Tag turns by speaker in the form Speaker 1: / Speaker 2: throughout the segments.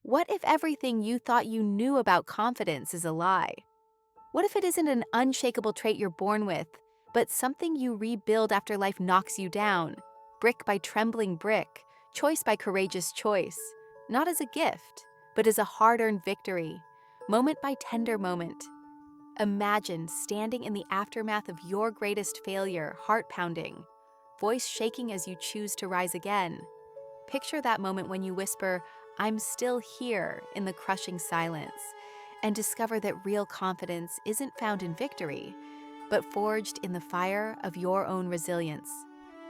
Speaker 1: What if everything you thought you knew about confidence is a lie? What if it isn't an unshakable trait you're born with, but something you rebuild after life knocks you down, brick by trembling brick, choice by courageous choice, not as a gift, but as a hard-earned victory, moment by tender moment? Imagine standing in the aftermath of your greatest failure, heart pounding, voice shaking as you choose to rise again. Picture that moment when you whisper, "I'm still here," in the crushing silence, and discover that real confidence isn't found in victory, but forged in the fire of your own resilience.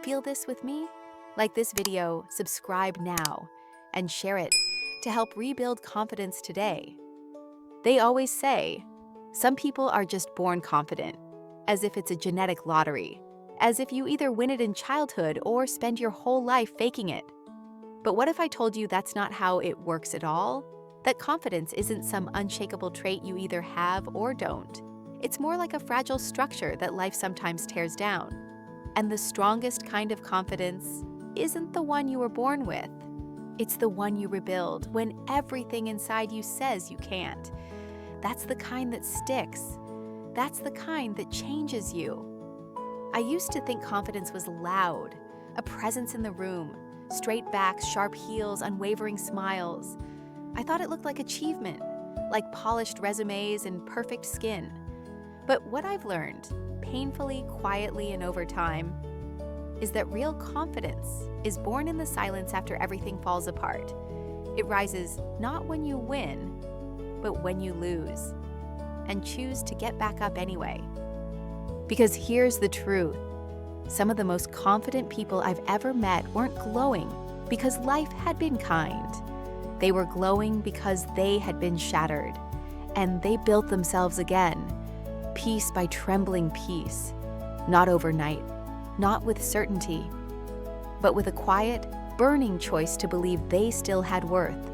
Speaker 1: Feel this with me? Like this video, subscribe now, and share it to help rebuild confidence today. They always say, some people are just born confident, as if it's a genetic lottery, as if you either win it in childhood or spend your whole life faking it. But what if I told you that's not how it works at all? That confidence isn't some unshakable trait you either have or don't. It's more like a fragile structure that life sometimes tears down. And the strongest kind of confidence isn't the one you were born with. It's the one you rebuild when everything inside you says you can't. That's the kind that sticks. That's the kind that changes you. I used to think confidence was loud, a presence in the room, straight backs, sharp heels, unwavering smiles. I thought it looked like achievement, like polished resumes and perfect skin. But what I've learned, painfully, quietly, and over time, is that real confidence is born in the silence after everything falls apart. It rises not when you win, but when you lose, and choose to get back up anyway. Because here's the truth. Some of the most confident people I've ever met weren't glowing because life had been kind. They were glowing because they had been shattered, and they built themselves again, piece by trembling piece, not overnight, not with certainty, but with a quiet, burning choice to believe they still had worth,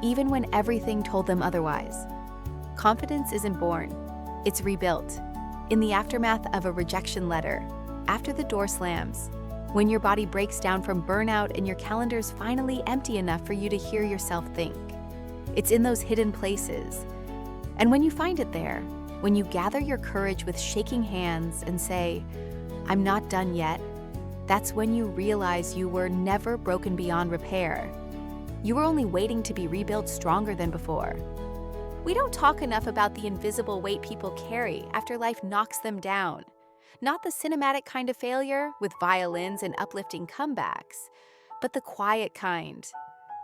Speaker 1: even when everything told them otherwise. Confidence isn't born, it's rebuilt. In the aftermath of a rejection letter, after the door slams, when your body breaks down from burnout and your calendar's finally empty enough for you to hear yourself think. It's in those hidden places. And when you find it there, when you gather your courage with shaking hands and say, "I'm not done yet," that's when you realize you were never broken beyond repair. You were only waiting to be rebuilt stronger than before. We don't talk enough about the invisible weight people carry after life knocks them down. Not the cinematic kind of failure with violins and uplifting comebacks, but the quiet kind.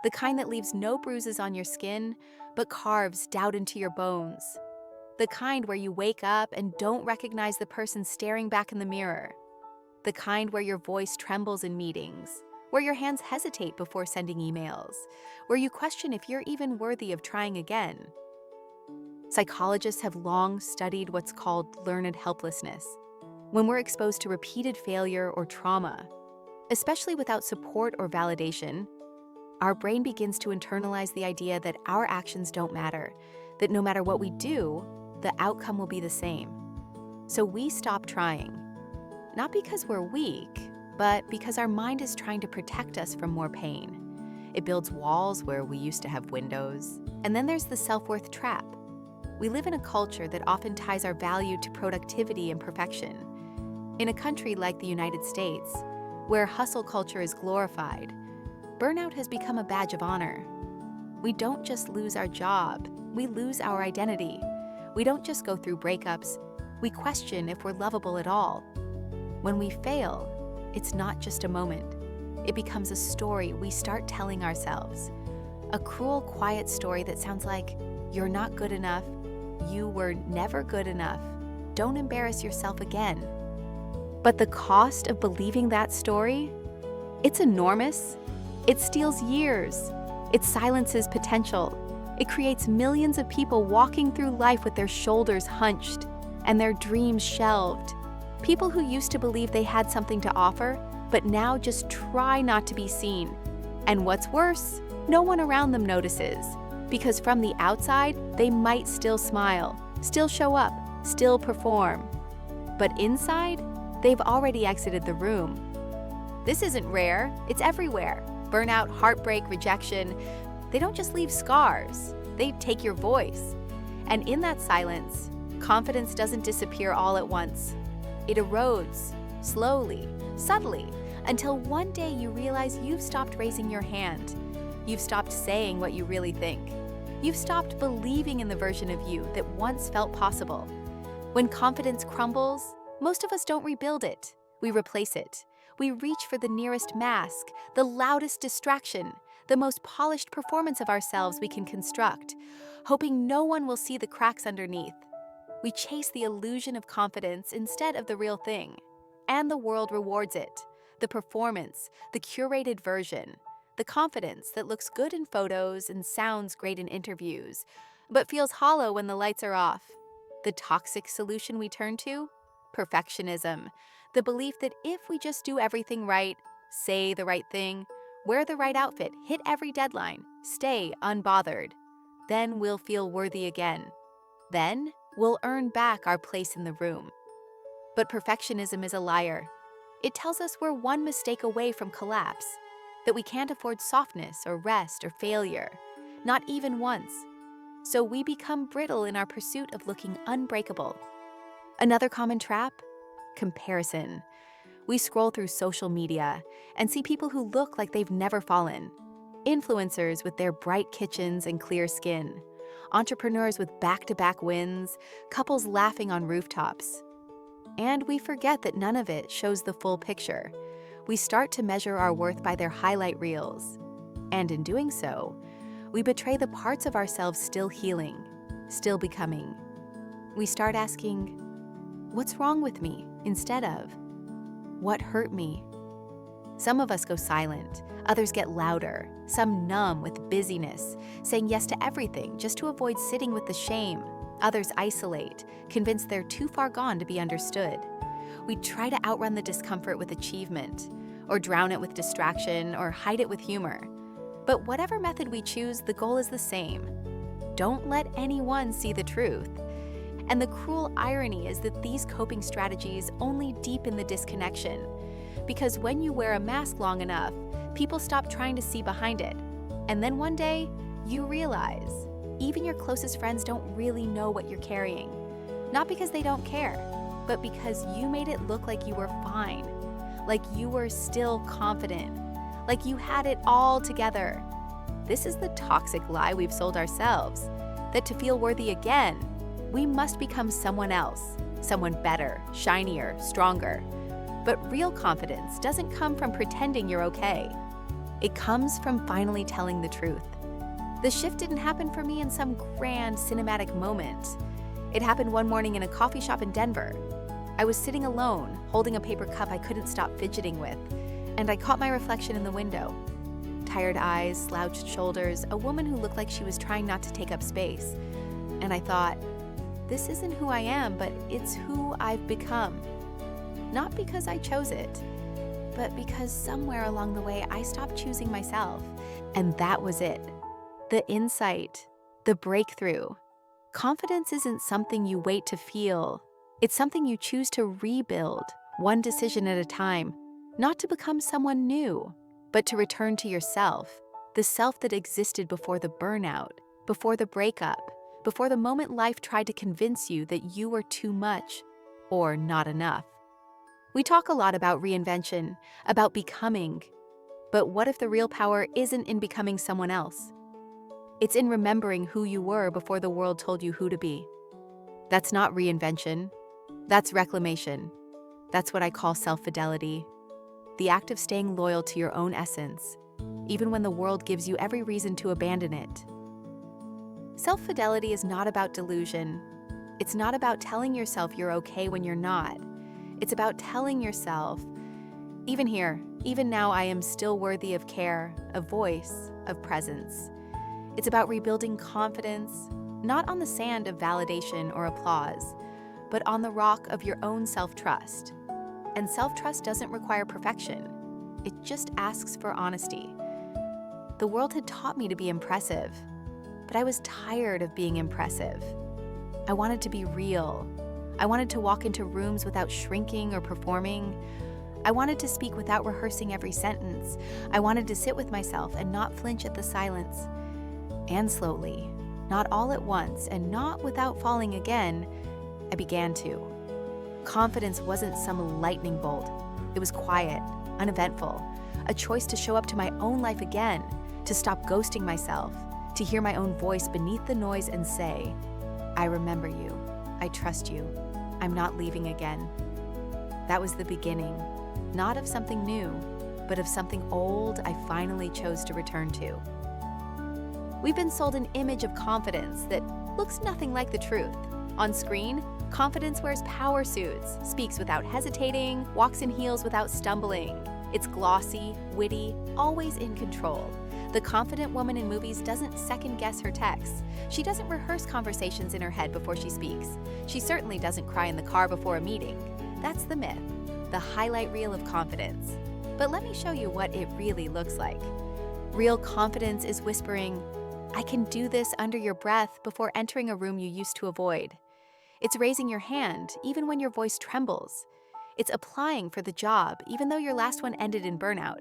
Speaker 1: The kind that leaves no bruises on your skin, but carves doubt into your bones. The kind where you wake up and don't recognize the person staring back in the mirror. The kind where your voice trembles in meetings, where your hands hesitate before sending emails, where you question if you're even worthy of trying again. Psychologists have long studied what's called learned helplessness. When we're exposed to repeated failure or trauma, especially without support or validation, our brain begins to internalize the idea that our actions don't matter, that no matter what we do, the outcome will be the same. So we stop trying, not because we're weak, but because our mind is trying to protect us from more pain. It builds walls where we used to have windows. And then there's the self-worth trap. We live in a culture that often ties our value to productivity and perfection. In a country like the United States, where hustle culture is glorified, burnout has become a badge of honor. We don't just lose our job, we lose our identity. We don't just go through breakups, we question if we're lovable at all. When we fail, it's not just a moment. It becomes a story we start telling ourselves. A cruel, quiet story that sounds like, "You're not good enough," "You were never good enough," "Don't embarrass yourself again." But the cost of believing that story? It's enormous. It steals years. It silences potential. It creates millions of people walking through life with their shoulders hunched and their dreams shelved. People who used to believe they had something to offer, but now just try not to be seen. And what's worse, no one around them notices. Because from the outside, they might still smile, still show up, still perform. But inside, they've already exited the room. This isn't rare, it's everywhere. Burnout, heartbreak, rejection. They don't just leave scars, they take your voice. And in that silence, confidence doesn't disappear all at once. It erodes, slowly, subtly, until one day you realize you've stopped raising your hand. You've stopped saying what you really think. You've stopped believing in the version of you that once felt possible. When confidence crumbles, most of us don't rebuild it. We replace it. We reach for the nearest mask, the loudest distraction, the most polished performance of ourselves we can construct, hoping no one will see the cracks underneath. We chase the illusion of confidence instead of the real thing. And the world rewards it. The performance, the curated version, the confidence that looks good in photos and sounds great in interviews, but feels hollow when the lights are off. The toxic solution we turn to? Perfectionism. The belief that if we just do everything right, say the right thing, wear the right outfit, hit every deadline, stay unbothered, then we'll feel worthy again. Then we'll earn back our place in the room. But perfectionism is a liar. It tells us we're one mistake away from collapse, that we can't afford softness or rest or failure, not even once. So we become brittle in our pursuit of looking unbreakable. Another common trap? Comparison. We scroll through social media and see people who look like they've never fallen. Influencers with their bright kitchens and clear skin. Entrepreneurs with back-to-back wins, couples laughing on rooftops. And we forget that none of it shows the full picture. We start to measure our worth by their highlight reels. And in doing so, we betray the parts of ourselves still healing, still becoming. We start asking, what's wrong with me? Instead of, what hurt me? Some of us go silent, others get louder, some numb with busyness, saying yes to everything just to avoid sitting with the shame. Others isolate, convinced they're too far gone to be understood. We try to outrun the discomfort with achievement, or drown it with distraction, or hide it with humor. But whatever method we choose, the goal is the same. Don't let anyone see the truth. And the cruel irony is that these coping strategies only deepen the disconnection. Because when you wear a mask long enough, people stop trying to see behind it. And then one day, you realize even your closest friends don't really know what you're carrying. Not because they don't care, but because you made it look like you were fine, like you were still confident, like you had it all together. This is the toxic lie we've sold ourselves, that to feel worthy again, we must become someone else, someone better, shinier, stronger. But real confidence doesn't come from pretending you're okay. It comes from finally telling the truth. The shift didn't happen for me in some grand cinematic moment. It happened one morning in a coffee shop in Denver. I was sitting alone, holding a paper cup I couldn't stop fidgeting with, and I caught my reflection in the window. Tired eyes, slouched shoulders, a woman who looked like she was trying not to take up space. And I thought, this isn't who I am, but it's who I've become. Not because I chose it, but because somewhere along the way I stopped choosing myself. And that was it. The insight, the breakthrough. Confidence isn't something you wait to feel. It's something you choose to rebuild, one decision at a time. Not to become someone new, but to return to yourself, the self that existed before the burnout, before the breakup, before the moment life tried to convince you that you were too much or not enough. We talk a lot about reinvention, about becoming, but what if the real power isn't in becoming someone else? It's in remembering who you were before the world told you who to be. That's not reinvention. That's reclamation. That's what I call self-fidelity. The act of staying loyal to your own essence, even when the world gives you every reason to abandon it. Self-fidelity is not about delusion. It's not about telling yourself you're okay when you're not. It's about telling yourself, even here, even now, I am still worthy of care, of voice, of presence. It's about rebuilding confidence, not on the sand of validation or applause, but on the rock of your own self-trust. And self-trust doesn't require perfection. It just asks for honesty. The world had taught me to be impressive, but I was tired of being impressive. I wanted to be real. I wanted to walk into rooms without shrinking or performing. I wanted to speak without rehearsing every sentence. I wanted to sit with myself and not flinch at the silence. And slowly, not all at once and not without falling again, I began to. Confidence wasn't some lightning bolt. It was quiet, uneventful, a choice to show up to my own life again, to stop ghosting myself, to hear my own voice beneath the noise and say, I remember you, I trust you, I'm not leaving again. That was the beginning, not of something new, but of something old I finally chose to return to. We've been sold an image of confidence that looks nothing like the truth. On screen, confidence wears power suits, speaks without hesitating, walks in heels without stumbling. It's glossy, witty, always in control. The confident woman in movies doesn't second-guess her texts. She doesn't rehearse conversations in her head before she speaks. She certainly doesn't cry in the car before a meeting. That's the myth, the highlight reel of confidence. But let me show you what it really looks like. Real confidence is whispering, I can do this under your breath before entering a room you used to avoid. It's raising your hand even when your voice trembles. It's applying for the job even though your last one ended in burnout.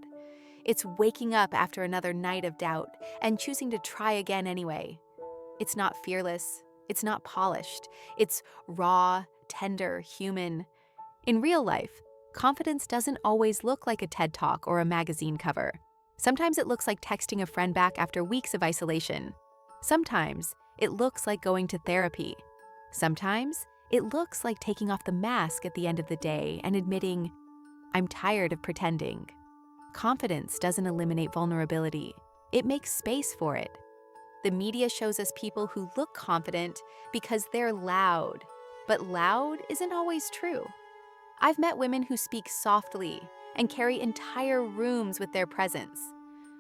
Speaker 1: It's waking up after another night of doubt and choosing to try again anyway. It's not fearless. It's not polished. It's raw, tender, human. In real life, confidence doesn't always look like a TED Talk or a magazine cover. Sometimes it looks like texting a friend back after weeks of isolation. Sometimes it looks like going to therapy. Sometimes it looks like taking off the mask at the end of the day and admitting, I'm tired of pretending. Confidence doesn't eliminate vulnerability. It makes space for it. The media shows us people who look confident because they're loud. But loud isn't always true. I've met women who speak softly and carry entire rooms with their presence.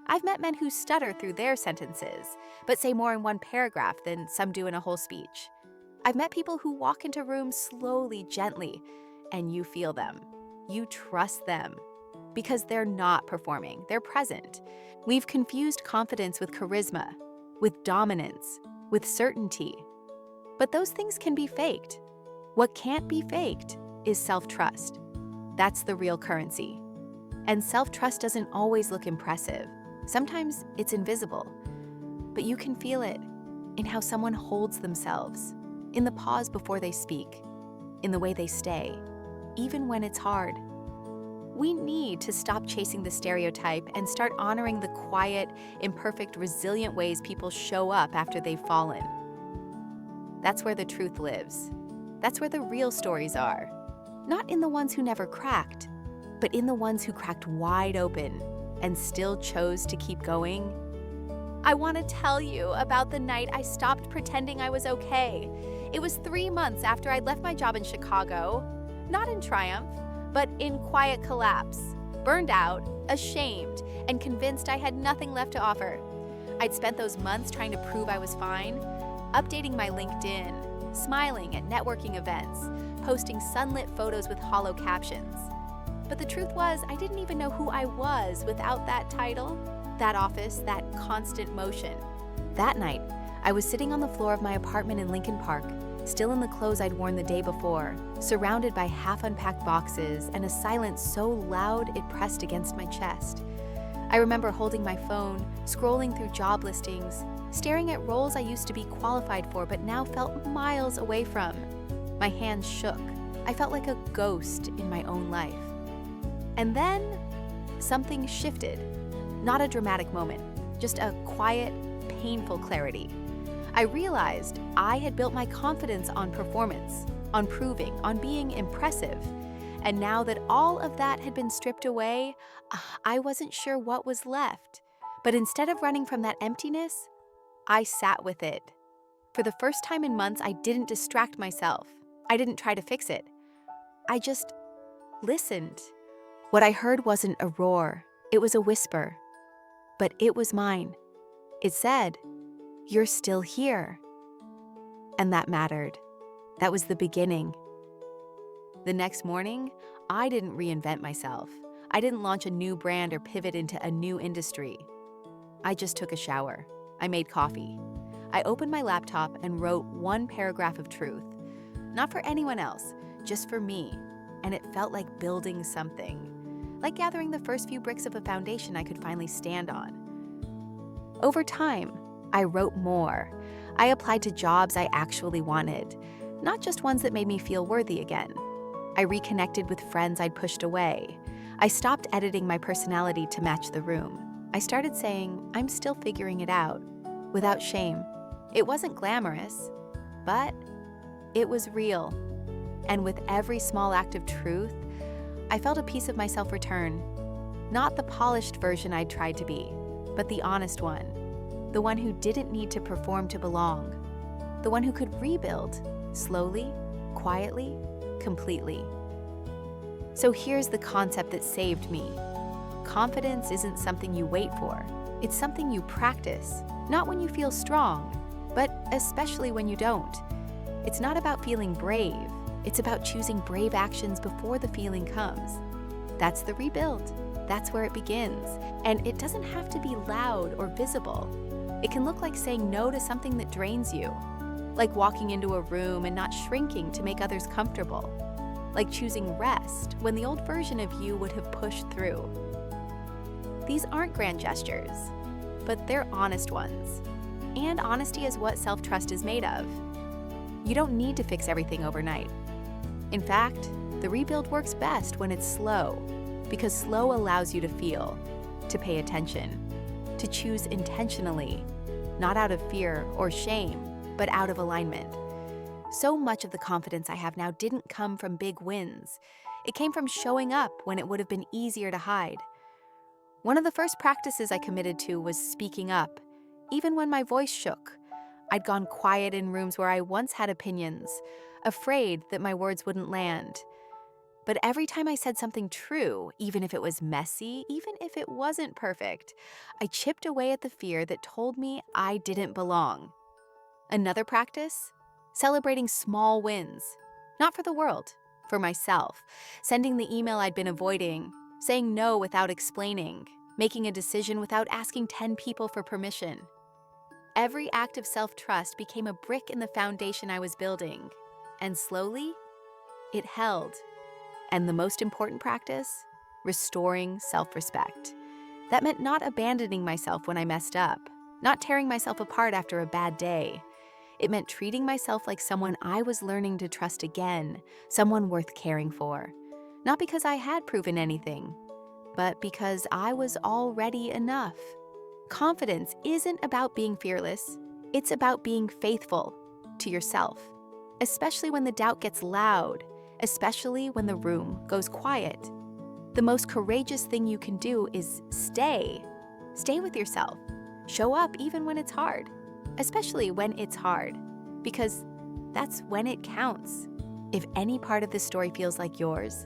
Speaker 1: I've met men who stutter through their sentences, but say more in one paragraph than some do in a whole speech. I've met people who walk into rooms slowly, gently, and you feel them. You trust them. Because they're not performing, they're present. We've confused confidence with charisma, with dominance, with certainty. But those things can be faked. What can't be faked is self-trust. That's the real currency. And self-trust doesn't always look impressive. Sometimes it's invisible. But you can feel it in how someone holds themselves, in the pause before they speak, in the way they stay, even when it's hard. We need to stop chasing the stereotype and start honoring the quiet, imperfect, resilient ways people show up after they've fallen. That's where the truth lives. That's where the real stories are. Not in the ones who never cracked, but in the ones who cracked wide open and still chose to keep going. I want to tell you about the night I stopped pretending I was okay. It was 3 months after I'd left my job in Chicago, not in triumph, but in quiet collapse, burned out, ashamed, and convinced I had nothing left to offer. I'd spent those months trying to prove I was fine, updating my LinkedIn, smiling at networking events, posting sunlit photos with hollow captions. But the truth was, I didn't even know who I was without that title, that office, that constant motion. That night, I was sitting on the floor of my apartment in Lincoln Park, still in the clothes I'd worn the day before, surrounded by half-unpacked boxes and a silence so loud it pressed against my chest. I remember holding my phone, scrolling through job listings, staring at roles I used to be qualified for but now felt miles away from. My hands shook. I felt like a ghost in my own life. And then, something shifted. Not a dramatic moment, just a quiet, painful clarity. I realized I had built my confidence on performance, on proving, on being impressive. And now that all of that had been stripped away, I wasn't sure what was left. But instead of running from that emptiness, I sat with it. For the first time in months, I didn't distract myself. I didn't try to fix it. I just listened. What I heard wasn't a roar, it was a whisper. But it was mine. It said, "You're still here." And that mattered. That was the beginning. The next morning, I didn't reinvent myself. I didn't launch a new brand or pivot into a new industry. I just took a shower. I made coffee. I opened my laptop and wrote one paragraph of truth. Not for anyone else, just for me. And it felt like building something. Like gathering the first few bricks of a foundation I could finally stand on. Over time, I wrote more. I applied to jobs I actually wanted, not just ones that made me feel worthy again. I reconnected with friends I'd pushed away. I stopped editing my personality to match the room. I started saying, I'm still figuring it out, without shame. It wasn't glamorous, but it was real. And with every small act of truth, I felt a piece of myself return. Not the polished version I'd tried to be, but the honest one. The one who didn't need to perform to belong. The one who could rebuild, slowly, quietly, completely. So here's the concept that saved me. Confidence isn't something you wait for. It's something you practice, not when you feel strong, but especially when you don't. It's not about feeling brave. It's about choosing brave actions before the feeling comes. That's the rebuild. That's where it begins. And it doesn't have to be loud or visible. It can look like saying no to something that drains you, like walking into a room and not shrinking to make others comfortable, like choosing rest when the old version of you would have pushed through. These aren't grand gestures, but they're honest ones. And honesty is what self-trust is made of. You don't need to fix everything overnight. In fact, the rebuild works best when it's slow, because slow allows you to feel, to pay attention, to choose intentionally, not out of fear or shame, but out of alignment. So much of the confidence I have now didn't come from big wins. It came from showing up when it would have been easier to hide. One of the first practices I committed to was speaking up, even when my voice shook. I'd gone quiet in rooms where I once had opinions, afraid that my words wouldn't land. But every time I said something true, even if it was messy, even if it wasn't perfect, I chipped away at the fear that told me I didn't belong. Another practice? Celebrating small wins. Not for the world, for myself. Sending the email I'd been avoiding, saying no without explaining, making a decision without asking 10 people for permission. Every act of self-trust became a brick in the foundation I was building. And slowly, it held. And the most important practice? Restoring self-respect. That meant not abandoning myself when I messed up, not tearing myself apart after a bad day. It meant treating myself like someone I was learning to trust again, someone worth caring for. Not because I had proven anything, but because I was already enough. Confidence isn't about being fearless. It's about being faithful to yourself, especially when the doubt gets loud, especially when the room goes quiet. The most courageous thing you can do is stay. Stay with yourself. Show up even when it's hard, especially when it's hard, because that's when it counts. If any part of this story feels like yours,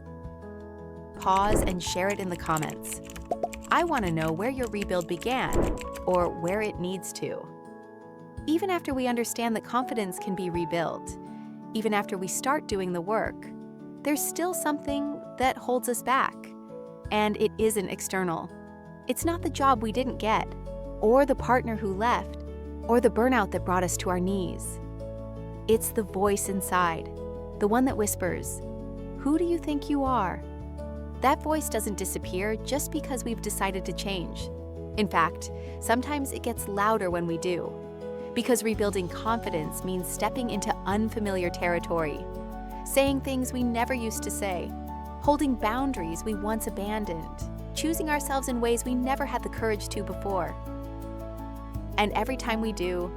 Speaker 1: pause and share it in the comments. I want to know where your rebuild began or where it needs to. Even after we understand that confidence can be rebuilt, even after we start doing the work, there's still something that holds us back. And it isn't external. It's not the job we didn't get, or the partner who left, or the burnout that brought us to our knees. It's the voice inside, the one that whispers, "Who do you think you are?" That voice doesn't disappear just because we've decided to change. In fact, sometimes it gets louder when we do, because rebuilding confidence means stepping into unfamiliar territory, saying things we never used to say, holding boundaries we once abandoned, choosing ourselves in ways we never had the courage to before. And every time we do,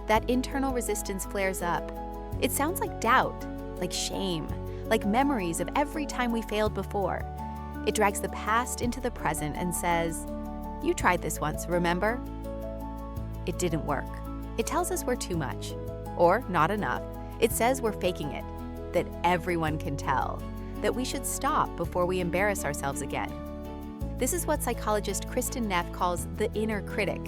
Speaker 1: that internal resistance flares up. It sounds like doubt, like shame, like memories of every time we failed before. It drags the past into the present and says, "You tried this once, remember?" It didn't work. It tells us we're too much, or not enough. It says we're faking it, that everyone can tell, that we should stop before we embarrass ourselves again. This is what psychologist Kristen Neff calls the inner critic,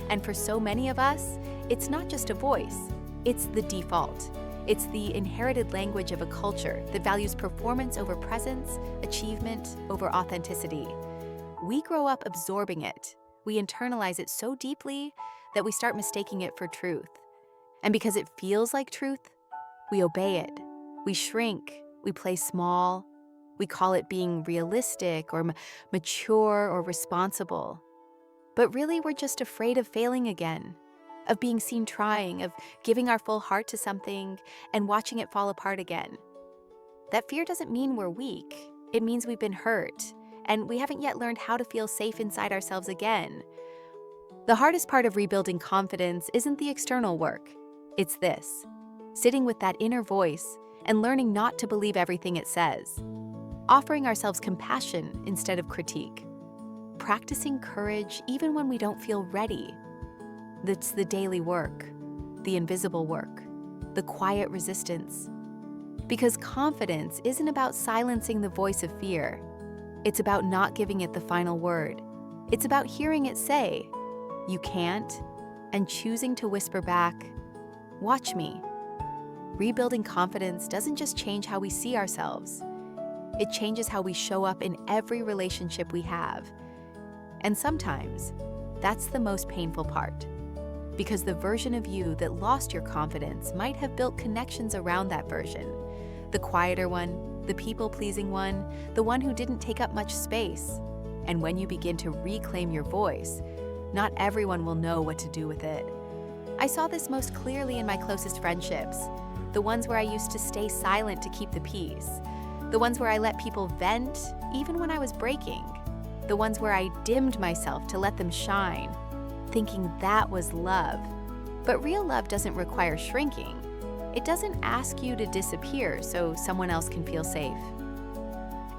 Speaker 1: and for so many of us, it's not just a voice, it's the default. It's the inherited language of a culture that values performance over presence, achievement over authenticity. We grow up absorbing it. We internalize it so deeply that we start mistaking it for truth. And because it feels like truth, we obey it. We shrink, we play small, we call it being realistic or mature or responsible. But really, we're just afraid of failing again. of being seen trying, of giving our full heart to something and watching it fall apart again. That fear doesn't mean we're weak. It means we've been hurt, and we haven't yet learned how to feel safe inside ourselves again. The hardest part of rebuilding confidence isn't the external work. It's this: sitting with that inner voice and learning not to believe everything it says. Offering ourselves compassion instead of critique. Practicing courage even when we don't feel ready. That's the daily work, the invisible work, the quiet resistance. Because confidence isn't about silencing the voice of fear. It's about not giving it the final word. It's about hearing it say, "You can't," and choosing to whisper back, "Watch me." Rebuilding confidence doesn't just change how we see ourselves. It changes how we show up in every relationship we have. And sometimes, that's the most painful part. Because the version of you that lost your confidence might have built connections around that version. The quieter one, the people-pleasing one, the one who didn't take up much space. And when you begin to reclaim your voice, not everyone will know what to do with it. I saw this most clearly in my closest friendships, the ones where I used to stay silent to keep the peace, the ones where I let people vent even when I was breaking, the ones where I dimmed myself to let them shine, thinking that was love. But real love doesn't require shrinking. It doesn't ask you to disappear so someone else can feel safe.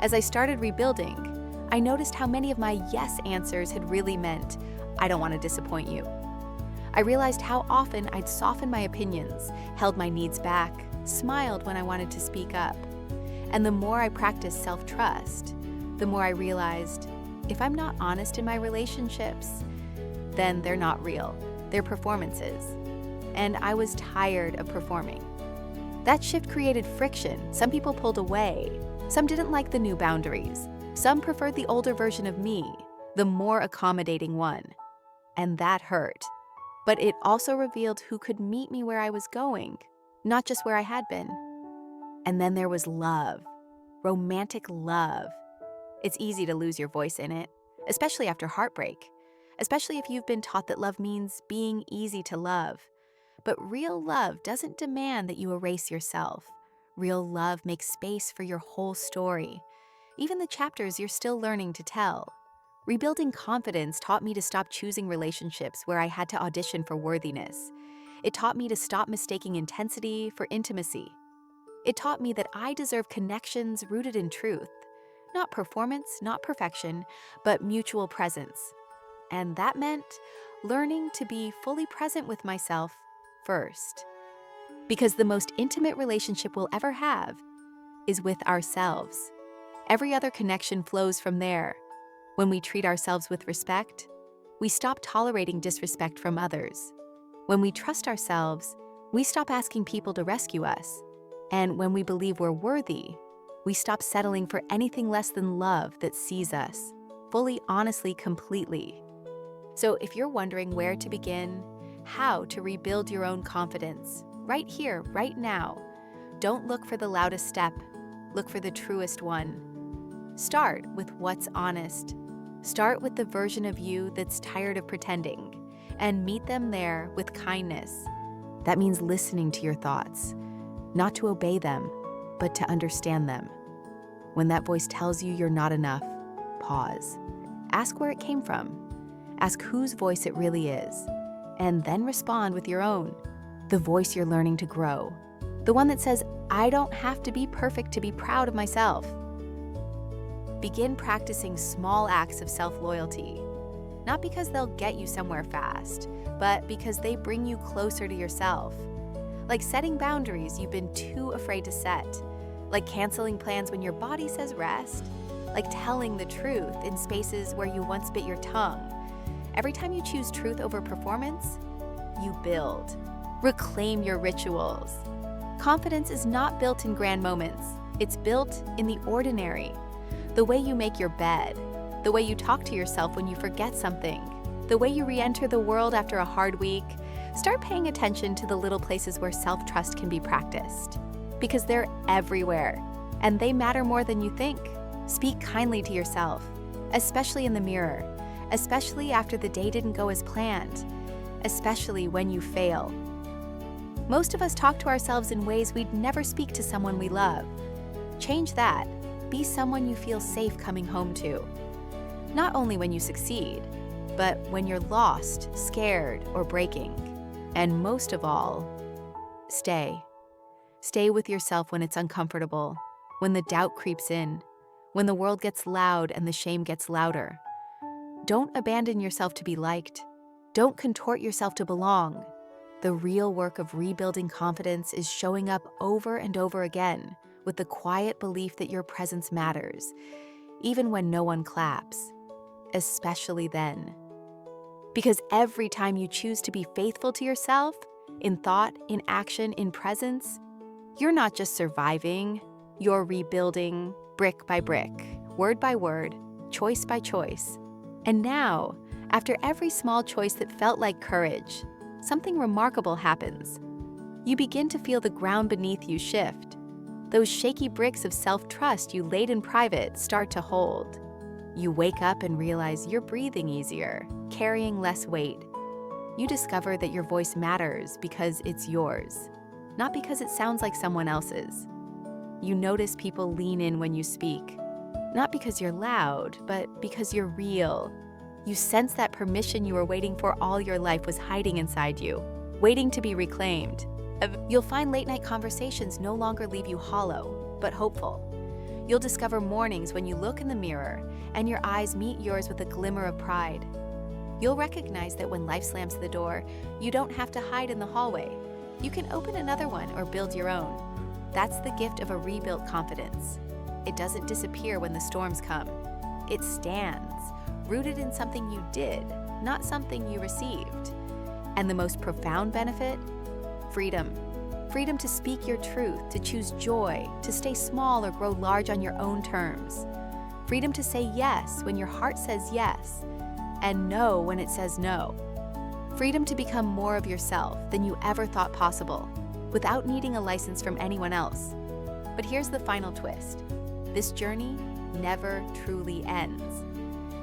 Speaker 1: As I started rebuilding, I noticed how many of my yes answers had really meant, "I don't want to disappoint you." I realized how often I'd softened my opinions, held my needs back, smiled when I wanted to speak up. And the more I practiced self-trust, the more I realized, if I'm not honest in my relationships, then they're not real. They're performances. And I was tired of performing. That shift created friction. Some people pulled away. Some didn't like the new boundaries. Some preferred the older version of me, the more accommodating one. And that hurt. But it also revealed who could meet me where I was going, not just where I had been. And then there was love, romantic love. It's easy to lose your voice in it, especially after heartbreak, especially if you've been taught that love means being easy to love. But real love doesn't demand that you erase yourself. Real love makes space for your whole story, even the chapters you're still learning to tell. Rebuilding confidence taught me to stop choosing relationships where I had to audition for worthiness. It taught me to stop mistaking intensity for intimacy. It taught me that I deserve connections rooted in truth, not performance, not perfection, but mutual presence. And that meant learning to be fully present with myself first. Because the most intimate relationship we'll ever have is with ourselves. Every other connection flows from there. When we treat ourselves with respect, we stop tolerating disrespect from others. When we trust ourselves, we stop asking people to rescue us. And when we believe we're worthy, we stop settling for anything less than love that sees us, fully, honestly, completely. So if you're wondering where to begin, how to rebuild your own confidence, right here, right now, don't look for the loudest step, look for the truest one. Start with what's honest. Start with the version of you that's tired of pretending, and meet them there with kindness. That means listening to your thoughts, not to obey them, but to understand them. When that voice tells you you're not enough, pause. Ask where it came from. Ask whose voice it really is, and then respond with your own, the voice you're learning to grow, the one that says, "I don't have to be perfect to be proud of myself." Begin practicing small acts of self-loyalty, not because they'll get you somewhere fast, but because they bring you closer to yourself. Like setting boundaries you've been too afraid to set, like canceling plans when your body says rest, like telling the truth in spaces where you once bit your tongue. Every time you choose truth over performance, you build. Reclaim your rituals. Confidence is not built in grand moments. It's built in the ordinary. The way you make your bed, the way you talk to yourself when you forget something, the way you re-enter the world after a hard week. Start paying attention to the little places where self-trust can be practiced, because they're everywhere, and they matter more than you think. Speak kindly to yourself, especially in the mirror, especially after the day didn't go as planned. especially when you fail. Most of us talk to ourselves in ways we'd never speak to someone we love. Change that. Be someone you feel safe coming home to. Not only when you succeed, but when you're lost, scared, or breaking. And most of all, stay. Stay with yourself when it's uncomfortable, when the doubt creeps in, when the world gets loud and the shame gets louder. Don't abandon yourself to be liked. Don't contort yourself to belong. The real work of rebuilding confidence is showing up over and over again with the quiet belief that your presence matters, even when no one claps, especially then. Because every time you choose to be faithful to yourself, in thought, in action, in presence, you're not just surviving, you're rebuilding brick by brick, word by word, choice by choice. And now, after every small choice that felt like courage, something remarkable happens. You begin to feel the ground beneath you shift. Those shaky bricks of self-trust you laid in private start to hold. You wake up and realize you're breathing easier, carrying less weight. You discover that your voice matters because it's yours, not because it sounds like someone else's. You notice people lean in when you speak, not because you're loud, but because you're real. You sense that permission you were waiting for all your life was hiding inside you, waiting to be reclaimed. You'll find late-night conversations no longer leave you hollow, but hopeful. You'll discover mornings when you look in the mirror and your eyes meet yours with a glimmer of pride. You'll recognize that when life slams the door, you don't have to hide in the hallway. You can open another one or build your own. That's the gift of a rebuilt confidence. It doesn't disappear when the storms come. It stands, rooted in something you did, not something you received. And the most profound benefit? Freedom. Freedom to speak your truth, to choose joy, to stay small or grow large on your own terms. Freedom to say yes when your heart says yes, and no when it says no. Freedom to become more of yourself than you ever thought possible, without needing a license from anyone else. But here's the final twist. This journey never truly ends.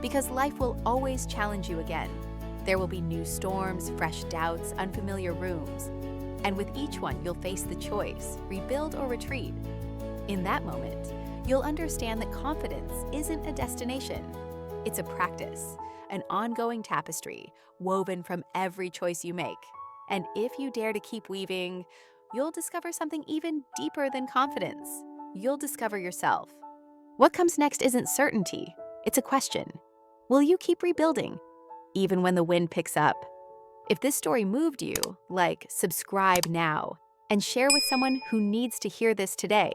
Speaker 1: Because life will always challenge you again. There will be new storms, fresh doubts, unfamiliar rooms. And with each one, you'll face the choice, rebuild or retreat. In that moment, you'll understand that confidence isn't a destination. It's a practice, an ongoing tapestry woven from every choice you make. And if you dare to keep weaving, you'll discover something even deeper than confidence. You'll discover yourself. What comes next isn't certainty, it's a question. Will you keep rebuilding, even when the wind picks up? If this story moved you, subscribe now and share with someone who needs to hear this today.